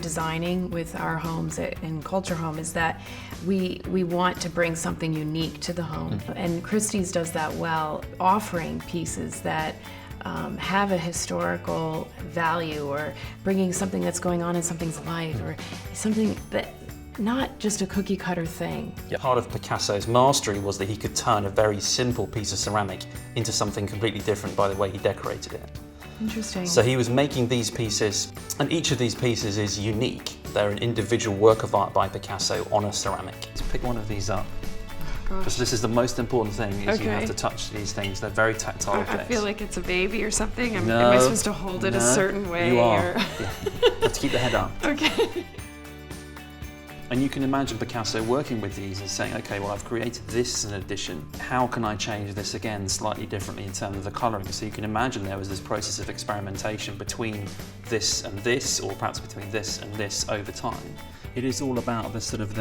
designing with our homes in Culture Home is that we want to bring something unique to the home. And Christies does that well, offering pieces that have a historical value, or bringing something that's going on in something's life, or something that, not just a cookie cutter thing. Yeah. Part of Picasso's mastery was that he could turn a very simple piece of ceramic into something completely different by the way he decorated it. Interesting. So he was making these pieces, and each of these pieces is unique. They're an individual work of art by Picasso on a ceramic. Let's pick one of these up. Because this is the most important thing, is you have to touch these things. They're very tactile objects. I feel like it's a baby or something. Am I supposed to hold it a certain way? You are. Yeah. You have to keep the head up. Okay. And you can imagine Picasso working with these and saying, okay, well, I've created this as an addition. How can I change this again slightly differently in terms of the colouring? So you can imagine there was this process of experimentation between this and this, or perhaps between this and this over time. It is all about the sort of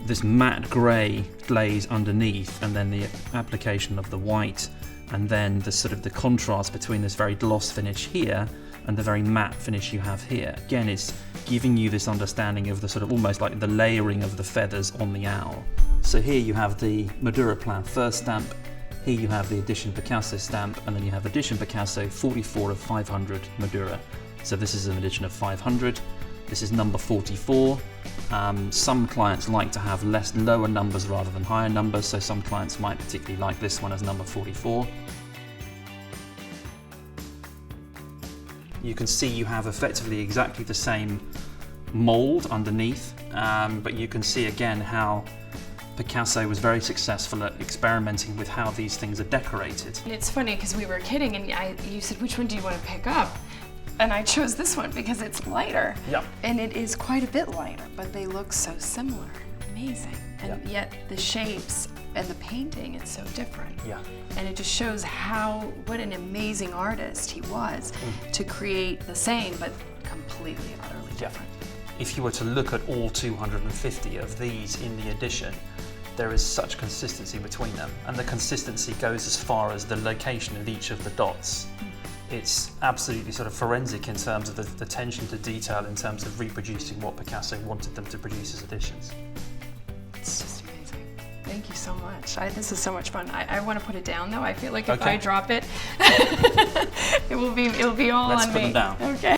this matte grey glaze underneath, and then the application of the white, and then the sort of the contrast between this very gloss finish here and the very matte finish you have here. Again, it's giving you this understanding of the sort of almost like the layering of the feathers on the owl. So here you have the Madura Plan first stamp, here you have the Edition Picasso stamp, and then you have Edition Picasso 44 of 500 Madura. So this is an edition of 500. This is number 44. Some clients like to have lower numbers rather than higher numbers, so some clients might particularly like this one as number 44. You can see you have effectively exactly the same mould underneath, but you can see again how Picasso was very successful at experimenting with how these things are decorated. And it's funny because we were kidding, and you said, which one do you want to pick up? And I chose this one because it's lighter. Yeah. And it is quite a bit lighter, but they look so similar. Amazing. And yet the shapes and the painting, it's so different. Yeah. And it just shows what an amazing artist he was to create the same, but completely and utterly different. If you were to look at all 250 of these in the edition, there is such consistency between them. And the consistency goes as far as the location of each of the dots. It's absolutely sort of forensic in terms of the attention to detail, in terms of reproducing what Picasso wanted them to produce as editions. It's just amazing. Thank you so much. This is so much fun. I want to put it down though. I feel like if I drop it, it will be all on me. Let's put them down. Okay.